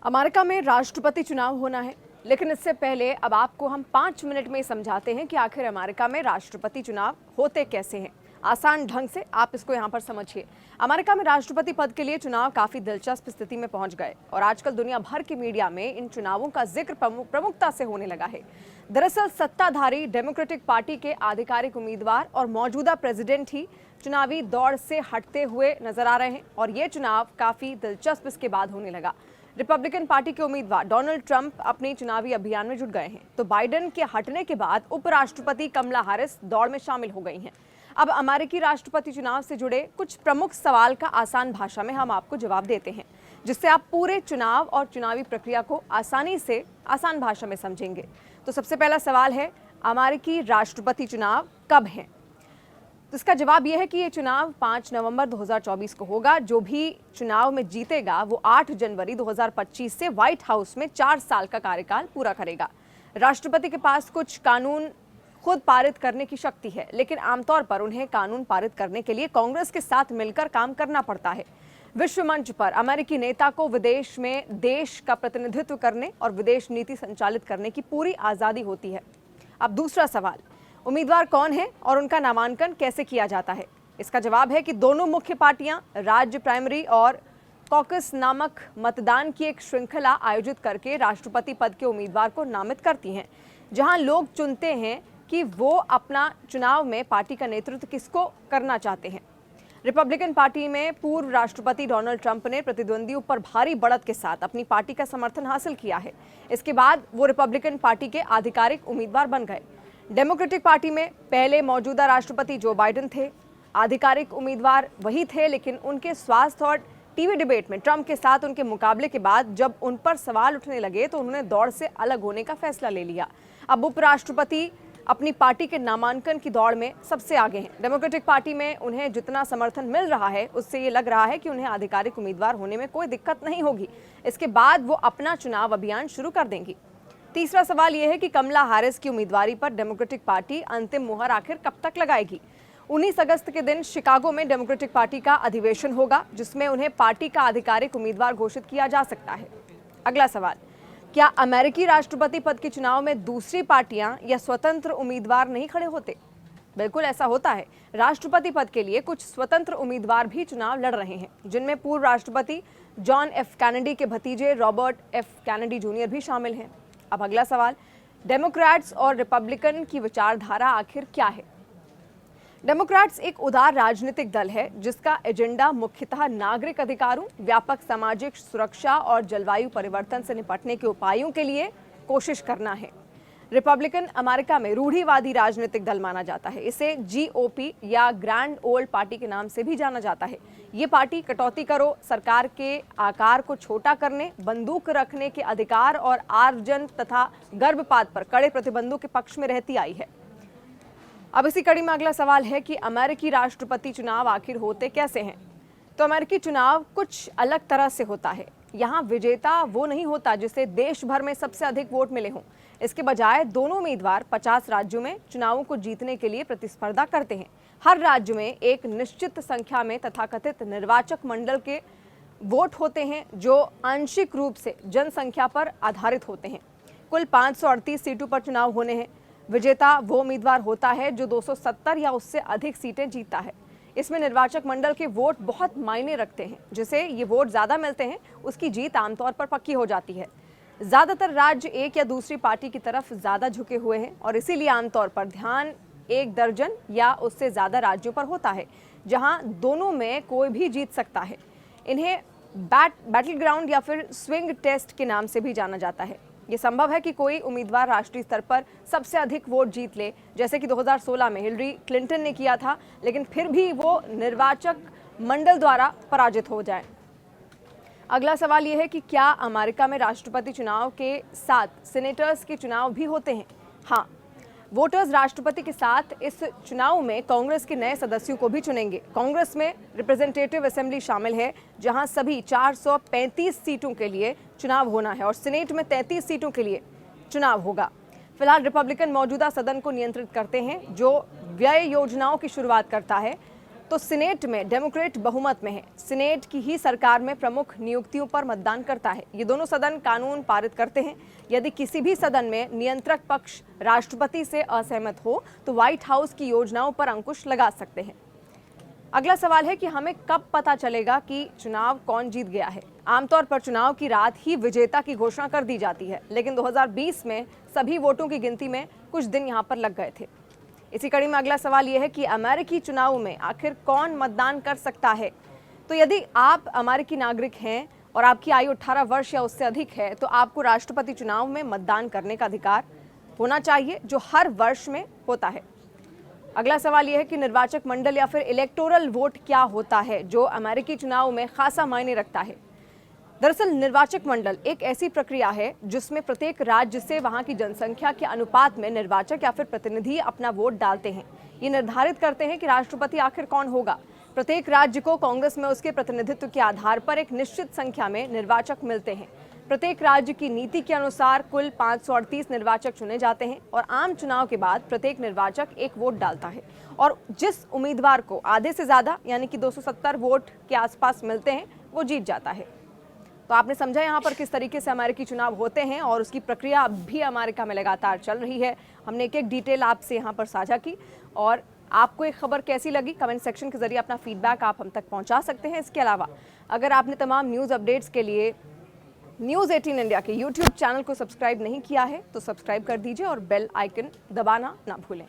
America में राष्ट्रपति चुनाव होना है, लेकिन इससे पहले अब आपको हम 5 मिनट में समझाते हैं कि आखिर अमेरिका में राष्ट्रपति चुनाव होते कैसे हैं। आसान ढंग से आप इसको यहाँ पर समझिए। अमेरिका में राष्ट्रपति पद के लिए चुनाव काफी दिलचस्प स्थिति में पहुंच गए और आजकल दुनिया भर के मीडिया में इन चुनावों का जिक्र प्रमुखता से होने लगा है। दरअसल सत्ताधारी डेमोक्रेटिक पार्टी के आधिकारिक उम्मीदवार और मौजूदा प्रेसिडेंट ही चुनावी दौड़ से हटते हुए नजर आ रहे हैं और ये चुनाव काफी दिलचस्प इसके बाद होने लगा। रिपब्लिकन पार्टी के उम्मीदवार डोनाल्ड ट्रंप अपने चुनावी अभियान में जुट गए हैं, तो बाइडेन के हटने के बाद उपराष्ट्रपति कमला हैरिस दौड़ में शामिल हो गई हैं। अब अमेरिकी राष्ट्रपति चुनाव से जुड़े कुछ प्रमुख सवाल का आसान भाषा में हम आपको जवाब देते हैं, जिससे आप पूरे चुनाव और चुनावी प्रक्रिया को आसानी से आसान भाषा में समझेंगे। तो सबसे पहला सवाल है, अमेरिकी राष्ट्रपति चुनाव कब है? तो इसका जवाब यह है कि ये चुनाव 5 नवंबर 2024 को होगा। जो भी चुनाव में जीतेगा वो 8 जनवरी 2025 से व्हाइट हाउस में 4 साल का कार्यकाल पूरा करेगा। राष्ट्रपति के पास कुछ कानून खुद पारित करने की शक्ति है, लेकिन आमतौर पर उन्हें कानून पारित करने के लिए कांग्रेस के साथ मिलकर काम करना पड़ता है। विश्व मंच पर अमेरिकी नेता को विदेश में देश का प्रतिनिधित्व करने और विदेश नीति संचालित करने की पूरी आजादी होती है। अब दूसरा सवाल, उम्मीदवार कौन है और उनका नामांकन कैसे किया जाता है? इसका जवाब है कि दोनों मुख्य पार्टियां राज्य प्राइमरी और कॉकस नामक मतदान की एक श्रृंखला आयोजित करके राष्ट्रपति पद के उम्मीदवार को नामित करती हैं, जहां लोग चुनते हैं कि वो अपना चुनाव में पार्टी का नेतृत्व किसको करना चाहते हैं। रिपब्लिकन पार्टी में पूर्व राष्ट्रपति डोनाल्ड ट्रंप ने प्रतिद्वंदियों पर भारी बढ़त के साथ अपनी पार्टी का समर्थन हासिल किया है। इसके बाद वो रिपब्लिकन पार्टी के आधिकारिक उम्मीदवार बन गए। डेमोक्रेटिक पार्टी में पहले मौजूदा राष्ट्रपति जो बाइडेन थे। आधिकारिक उम्मीदवार वही थे, लेकिन उनके स्वास्थ्य और टीवी डिबेट में ट्रंप के साथ उनके मुकाबले के बाद जब उन पर सवाल उठने लगे तो उन्होंने दौड़ से अलग होने का फैसला ले लिया। अब उपराष्ट्रपति अपनी पार्टी के नामांकन की दौड़ में सबसे आगे हैं। डेमोक्रेटिक पार्टी में उन्हें जितना समर्थन मिल रहा है उससे ये लग रहा है कि उन्हें आधिकारिक उम्मीदवार होने में कोई दिक्कत नहीं होगी। इसके बाद वो अपना चुनाव अभियान शुरू कर देंगी। तीसरा सवाल यह है कि कमला हैरिस की उम्मीदवारी पर डेमोक्रेटिक पार्टी अंतिम मुहर आखिर कब तक लगाएगी? 19 अगस्त के दिन शिकागो में डेमोक्रेटिक पार्टी का अधिवेशन होगा, जिसमें उन्हें पार्टी का आधिकारिक उम्मीदवार घोषित किया जा सकता है। अगला सवाल, क्या अमेरिकी राष्ट्रपति पद के चुनाव में दूसरी पार्टियां या स्वतंत्र उम्मीदवार नहीं खड़े होते? बिल्कुल ऐसा होता है। राष्ट्रपति पद के लिए कुछ स्वतंत्र उम्मीदवार भी चुनाव लड़ रहे हैं, जिनमें पूर्व राष्ट्रपति जॉन एफ कैनेडी के भतीजे रॉबर्ट एफ कैनेडी जूनियर भी शामिल हैं। अब अगला सवाल, डेमोक्रेट्स और रिपब्लिकन की विचारधारा आखिर क्या है? डेमोक्रेट्स एक उदार राजनीतिक दल है जिसका एजेंडा मुख्यतः नागरिक अधिकारों, व्यापक सामाजिक सुरक्षा और जलवायु परिवर्तन से निपटने के उपायों के लिए कोशिश करना है। रिपब्लिकन अमेरिका में रूढ़िवादी राजनीतिक दल माना जाता है। इसे जीओपी या ग्रैंड ओल्ड पार्टी के नाम से भी जाना जाता है। ये पार्टी कटौती करो, सरकार के आकार को छोटा करने, बंदूक रखने के अधिकार और आर्जन तथा गर्भपात पर कड़े प्रतिबंधों के पक्ष में रहती आई है। अब इसी कड़ी में अगला सवाल है कि अमेरिकी राष्ट्रपति चुनाव आखिर होते कैसे हैं? तो अमेरिकी चुनाव कुछ अलग तरह से होता है। यहाँ विजेता वो नहीं होता जिसे देश भर में सबसे अधिक वोट मिले हों। इसके बजाय दोनों उम्मीदवार 50 राज्यों में चुनावों को जीतने के लिए प्रतिस्पर्धा करते हैं। हर राज्य में एक निश्चित संख्या में तथाकथित निर्वाचक मंडल के वोट होते हैं, जो आंशिक रूप से जनसंख्या पर आधारित होते हैं। कुल 538 सीटों पर चुनाव होने हैं। विजेता वो उम्मीदवार होता है जो 270 या उससे अधिक सीटें जीतता है। इसमें निर्वाचक मंडल के वोट बहुत मायने रखते हैं। जिसे ये वोट ज्यादा मिलते हैं उसकी जीत आमतौर पर पक्की हो जाती है। ज्यादातर राज्य एक या दूसरी पार्टी की तरफ ज्यादा झुके हुए हैं और इसीलिए आमतौर पर ध्यान 1 दर्जन या उससे ज्यादा राज्यों पर होता है, जहां दोनों में कोई भी जीत सकता है। इन्हें बैटल ग्राउंड या फिर स्विंग टेस्ट के नाम से भी जाना जाता है। ये संभव है कि कोई उम्मीदवार राष्ट्रीय स्तर पर सबसे अधिक वोट जीत ले, जैसे कि 2016 में हिलरी क्लिंटन ने किया था, लेकिन फिर भी वो निर्वाचक मंडल द्वारा पराजित हो जाए। अगला सवाल यह है कि क्या अमेरिका में राष्ट्रपति चुनाव के साथ सीनेटर्स के चुनाव भी होते हैं? हाँ, वोटर्स राष्ट्रपति के साथ इस चुनाव में कांग्रेस के नए सदस्यों को भी चुनेंगे। कांग्रेस में रिप्रेजेंटेटिव असेंबली शामिल है, जहां सभी 435 सीटों के लिए चुनाव होना है और सीनेट में 33 सीटों के लिए चुनाव होगा। फिलहाल रिपब्लिकन मौजूदा सदन को नियंत्रित करते हैं, जो व्यय योजनाओं की शुरुआत करता है। तो तो सीनेट में डेमोक्रेट बहुमत में है। सीनेट की ही सरकार में प्रमुख नियुक्तियों पर मतदान करता है। ये दोनों सदन कानून पारित करते हैं। यदि किसी भी सदन में नियंत्रक पक्ष राष्ट्रपति से असहमत हो तो व्हाइट हाउस की योजनाओं पर अंकुश लगा सकते हैं। अगला सवाल है कि हमें कब पता चलेगा कि चुनाव कौन जीत गया है। आमतौर पर चुनाव की रात ही विजेता की घोषणा कर दी जाती है, लेकिन 2020 में सभी वोटों की गिनती में कुछ दिन यहां पर लग गए थे। इसी कड़ी में अगला सवाल यह है कि अमेरिकी चुनाव में आखिर कौन मतदान कर सकता है। तो यदि आप अमेरिकी नागरिक हैं और आपकी आयु 18 वर्ष या उससे अधिक है तो आपको राष्ट्रपति चुनाव में मतदान करने का अधिकार होना चाहिए, जो हर वर्ष में होता है। अगला सवाल यह है कि निर्वाचक मंडल या फिर इलेक्टोरल वोट क्या होता है, जो अमेरिकी चुनाव में खासा मायने रखता है। दरअसल निर्वाचक मंडल एक ऐसी प्रक्रिया है जिसमें प्रत्येक राज्य से वहां की जनसंख्या के अनुपात में निर्वाचक या फिर प्रतिनिधि अपना वोट डालते हैं। ये निर्धारित करते हैं कि राष्ट्रपति आखिर कौन होगा। प्रत्येक राज्य को कांग्रेस में उसके प्रतिनिधित्व के आधार पर एक निश्चित संख्या में निर्वाचक मिलते हैं। प्रत्येक राज्य की नीति के अनुसार कुल 538 निर्वाचक चुने जाते हैं और आम चुनाव के बाद प्रत्येक निर्वाचक एक वोट डालता है और जिस उम्मीदवार को आधे से ज्यादा यानी कि 270 वोट के आसपास मिलते हैं वो जीत जाता है। तो आपने समझा यहाँ पर किस तरीके से अमेरिकी चुनाव होते हैं और उसकी प्रक्रिया अब भी अमेरिका में लगातार चल रही है। हमने एक एक डिटेल आपसे यहाँ पर साझा की और आपको एक खबर कैसी लगी कमेंट सेक्शन के जरिए अपना फीडबैक आप हम तक पहुँचा सकते हैं। इसके अलावा अगर आपने तमाम न्यूज़ अपडेट्स के लिए न्यूज़ 18 इंडिया के यूट्यूब चैनल को सब्सक्राइब नहीं किया है तो सब्सक्राइब कर दीजिए और बेल आइकन दबाना ना भूलें।